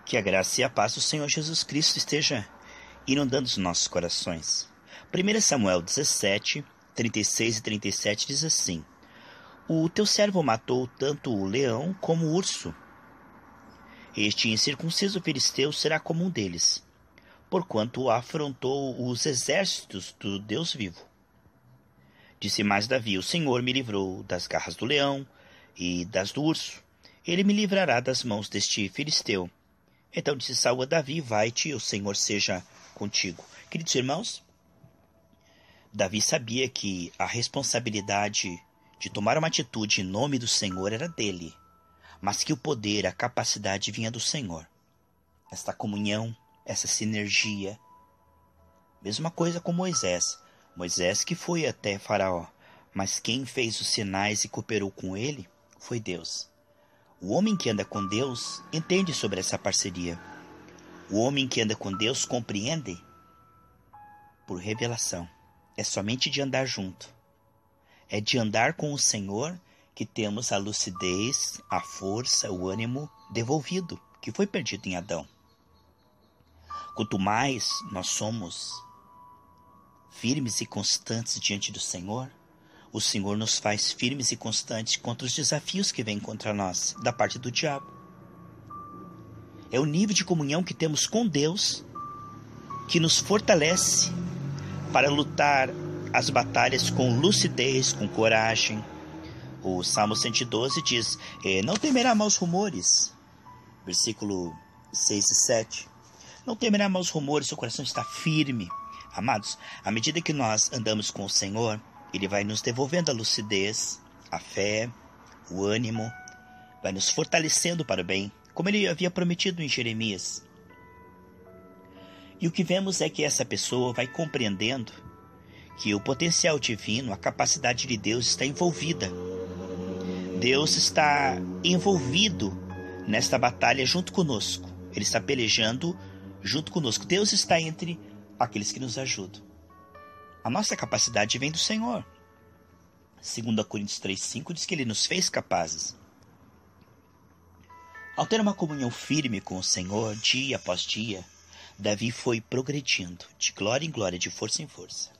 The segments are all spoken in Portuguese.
Que a graça e a paz do Senhor Jesus Cristo esteja inundando os nossos corações. 1 Samuel 17, 36 e 37 diz assim: O teu servo matou tanto o leão como o urso. Este incircunciso filisteu será como um deles, porquanto afrontou os exércitos do Deus vivo. Disse mais Davi: O Senhor me livrou das garras do leão e das do urso. Ele me livrará das mãos deste filisteu. Então disse Saul a Davi: Vai-te, o Senhor seja contigo. Queridos irmãos, Davi sabia que a responsabilidade de tomar uma atitude em nome do Senhor era dele, mas que o poder, a capacidade vinha do Senhor. Esta comunhão, essa sinergia. Mesma coisa com Moisés. Moisés que foi até Faraó, mas quem fez os sinais e cooperou com ele foi Deus. O homem que anda com Deus entende sobre essa parceria. O homem que anda com Deus compreende por revelação. É somente de andar junto. É de andar com o Senhor que temos a lucidez, a força, o ânimo devolvido, que foi perdido em Adão. Quanto mais nós somos firmes e constantes diante do Senhor, o Senhor nos faz firmes e constantes contra os desafios que vêm contra nós, da parte do diabo. É o nível de comunhão que temos com Deus que nos fortalece para lutar as batalhas com lucidez, com coragem. O Salmo 112 diz: Não temerá maus rumores. Versículo 6 e 7. Não temerá maus rumores, seu coração está firme. Amados, à medida que nós andamos com o Senhor, Ele vai nos devolvendo a lucidez, a fé, o ânimo, vai nos fortalecendo para o bem, como Ele havia prometido em Jeremias. E o que vemos é que essa pessoa vai compreendendo que o potencial divino, a capacidade de Deus está envolvida. Deus está envolvido nesta batalha junto conosco. Ele está pelejando junto conosco. Deus está entre aqueles que nos ajudam. A nossa capacidade vem do Senhor. 2 Coríntios 3,5 diz que Ele nos fez capazes. Ao ter uma comunhão firme com o Senhor, dia após dia, Davi foi progredindo, de glória em glória, de força em força.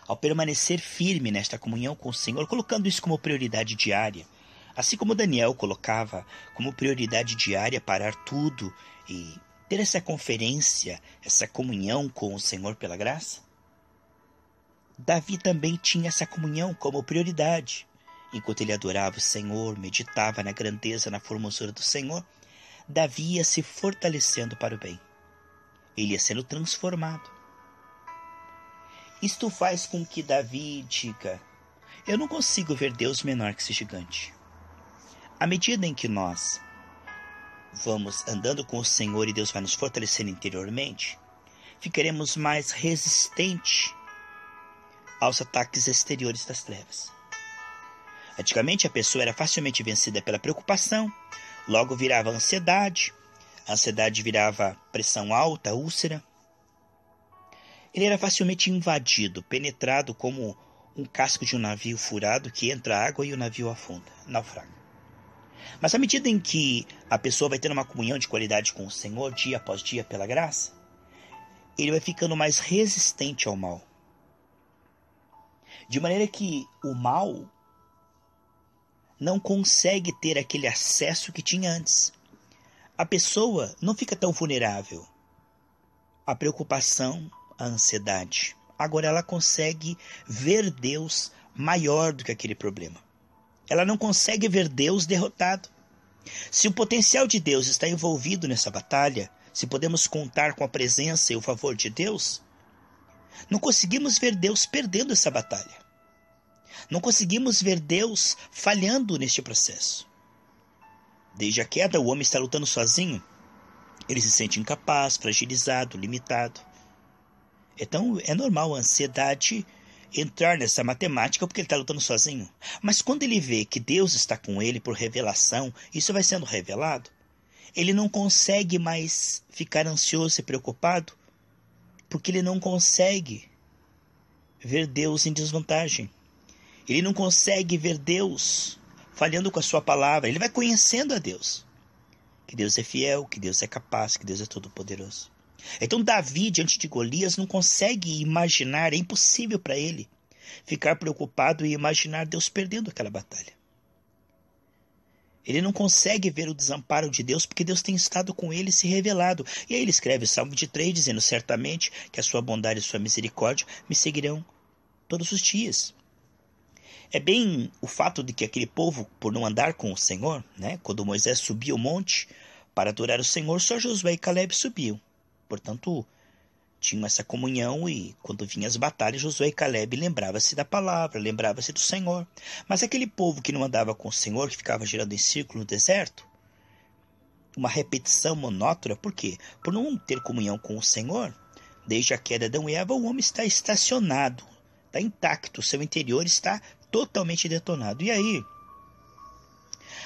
Ao permanecer firme nesta comunhão com o Senhor, colocando isso como prioridade diária, assim como Daniel colocava como prioridade diária parar tudo e ter essa conferência, essa comunhão com o Senhor pela graça, Davi também tinha essa comunhão como prioridade. Enquanto ele adorava o Senhor, meditava na grandeza, na formosura do Senhor, Davi ia se fortalecendo para o bem. Ele ia sendo transformado. Isto faz com que Davi diga: eu não consigo ver Deus menor que esse gigante. À medida em que nós vamos andando com o Senhor e Deus vai nos fortalecendo interiormente, ficaremos mais resistentes aos ataques exteriores das trevas. Antigamente a pessoa era facilmente vencida pela preocupação, logo virava ansiedade, a ansiedade virava pressão alta, úlcera. Ele era facilmente invadido, penetrado como um casco de um navio furado que entra água e o navio afunda, naufraga. Mas à medida em que a pessoa vai tendo uma comunhão de qualidade com o Senhor, dia após dia, pela graça, ele vai ficando mais resistente ao mal. De maneira que o mal não consegue ter aquele acesso que tinha antes. A pessoa não fica tão vulnerável à preocupação, à ansiedade. Agora ela consegue ver Deus maior do que aquele problema. Ela não consegue ver Deus derrotado. Se o potencial de Deus está envolvido nessa batalha, se podemos contar com a presença e o favor de Deus, não conseguimos ver Deus perdendo essa batalha. Não conseguimos ver Deus falhando neste processo. Desde a queda, o homem está lutando sozinho. Ele se sente incapaz, fragilizado, limitado. Então é normal a ansiedade entrar nessa matemática porque ele está lutando sozinho. Mas quando ele vê que Deus está com ele por revelação, isso vai sendo revelado, ele não consegue mais ficar ansioso e preocupado, porque ele não consegue ver Deus em desvantagem. Ele não consegue ver Deus falhando com a sua palavra. Ele vai conhecendo a Deus. que Deus é fiel, que Deus é capaz, que Deus é todo-poderoso. Então Davi, diante de Golias, não consegue imaginar, é impossível para ele ficar preocupado e imaginar Deus perdendo aquela batalha. Ele não consegue ver o desamparo de Deus porque Deus tem estado com ele e se revelado. E aí ele escreve o Salmo 23 dizendo: certamente que a sua bondade e a sua misericórdia me seguirão todos os dias. É bem o fato de que aquele povo, por não andar com o Senhor, né, quando Moisés subiu o monte para adorar o Senhor, só Josué e Caleb subiam. Portanto, tinham essa comunhão e quando vinham as batalhas, Josué e Caleb lembrava-se da palavra, lembrava-se do Senhor. Mas aquele povo que não andava com o Senhor, que ficava girando em círculo no deserto, uma repetição monótona, por quê? Por não ter comunhão com o Senhor, desde a queda de Adão e Eva, o homem está estacionado, está intacto, o seu interior está totalmente detonado. E aí,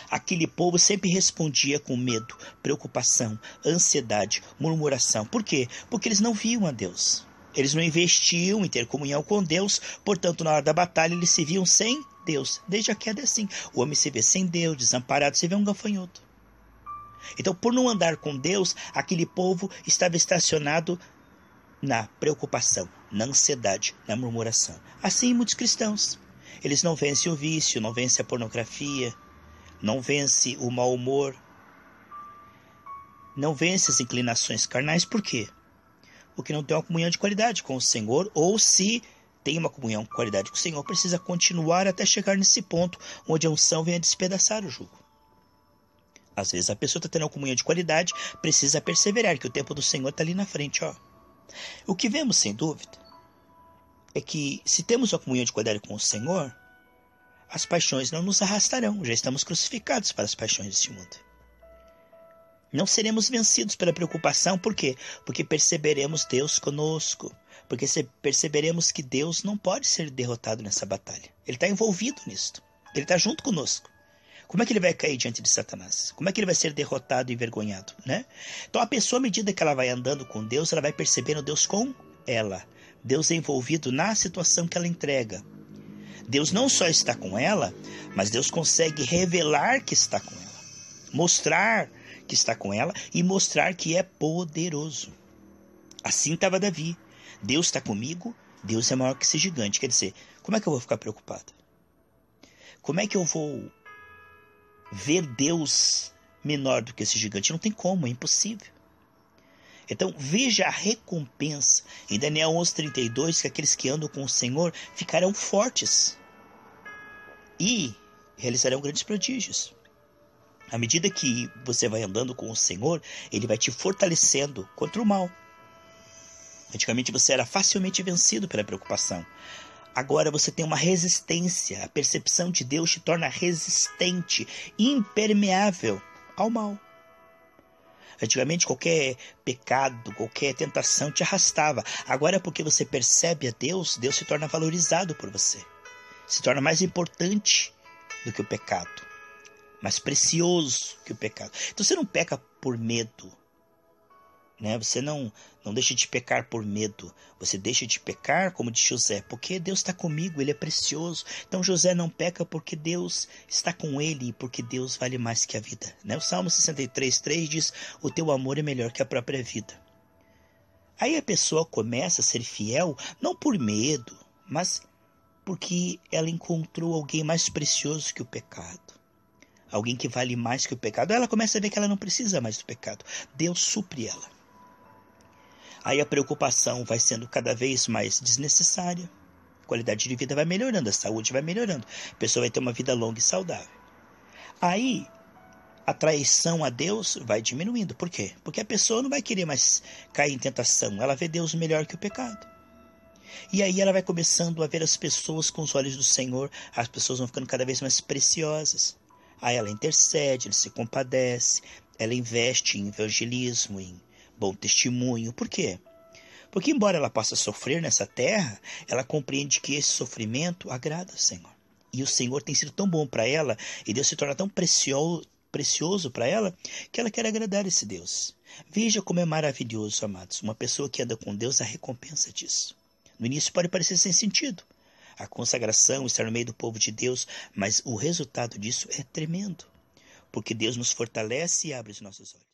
aquele povo sempre respondia com medo, preocupação, ansiedade, murmuração. Por quê? Porque eles não viam a Deus. Eles não investiam em ter comunhão com Deus, portanto, na hora da batalha, eles se viam sem Deus. Desde a queda é assim. O homem se vê sem Deus, desamparado, se vê um gafanhoto. Então, por não andar com Deus, aquele povo estava estacionado na preocupação, na ansiedade, na murmuração. Assim, muitos cristãos. Eles não vencem o vício, não vencem a pornografia, não vence o mau humor, não vence as inclinações carnais. Por quê? Porque não tem uma comunhão de qualidade com o Senhor, ou se tem uma comunhão de qualidade com o Senhor, precisa continuar até chegar nesse ponto onde a unção vem a despedaçar o jugo. Às vezes a pessoa está tendo uma comunhão de qualidade, precisa perseverar, que o tempo do Senhor está ali na frente. Ó. O que vemos, sem dúvida, é que se temos uma comunhão de qualidade com o Senhor, as paixões não nos arrastarão. Já estamos crucificados para as paixões deste mundo. Não seremos vencidos pela preocupação. Por quê? Porque perceberemos Deus conosco. Porque perceberemos que Deus não pode ser derrotado nessa batalha. Ele está envolvido nisto. Ele está junto conosco. Como é que ele vai cair diante de Satanás? Como é que ele vai ser derrotado e envergonhado, né? Então a pessoa, à medida que ela vai andando com Deus, ela vai percebendo Deus com ela. Deus é envolvido na situação que ela entrega. Deus não só está com ela, mas Deus consegue revelar que está com ela. Mostrar que está com ela e mostrar que é poderoso. Assim estava Davi. Deus está comigo, Deus é maior que esse gigante. Quer dizer, como é que eu vou ficar preocupado? Como é que eu vou ver Deus menor do que esse gigante? Não tem como, é impossível. Então veja a recompensa em Daniel 11:32, que aqueles que andam com o Senhor ficarão fortes e realizarão grandes prodígios. À medida que você vai andando com o Senhor, Ele vai te fortalecendo contra o mal. Antigamente você era facilmente vencido pela preocupação. Agora você tem uma resistência. A percepção de Deus te torna resistente, impermeável ao mal. Antigamente qualquer pecado, qualquer tentação te arrastava. Agora, porque você percebe a Deus, Deus se torna valorizado por você. Se torna mais importante do que o pecado. Mais precioso que o pecado. Então você não peca por medo, né? Você não deixa de pecar por medo. Você deixa de pecar, como diz José, porque Deus está comigo, Ele é precioso. Então José não peca porque Deus está com ele e porque Deus vale mais que a vida, né? O Salmo 63:3 diz: o teu amor é melhor que a própria vida. Aí a pessoa começa a ser fiel, não por medo, mas porque ela encontrou alguém mais precioso que o pecado. Alguém que vale mais que o pecado. Ela começa a ver que ela não precisa mais do pecado. Deus supre ela. Aí a preocupação vai sendo cada vez mais desnecessária. A qualidade de vida vai melhorando, a saúde vai melhorando. A pessoa vai ter uma vida longa e saudável. Aí a traição a Deus vai diminuindo. Por quê? Porque a pessoa não vai querer mais cair em tentação. Ela vê Deus melhor que o pecado. E aí ela vai começando a ver as pessoas com os olhos do Senhor. As pessoas vão ficando cada vez mais preciosas. Aí ela intercede, ela se compadece, ela investe em evangelismo, em bom testemunho. Por quê? Porque embora ela possa sofrer nessa terra, ela compreende que esse sofrimento agrada ao Senhor. E o Senhor tem sido tão bom para ela, e Deus se torna tão precioso para ela, que ela quer agradar esse Deus. Veja como é maravilhoso, amados. Uma pessoa que anda com Deus, a recompensa disso. No início pode parecer sem sentido. A consagração, estar no meio do povo de Deus, mas o resultado disso é tremendo. porque Deus nos fortalece e abre os nossos olhos.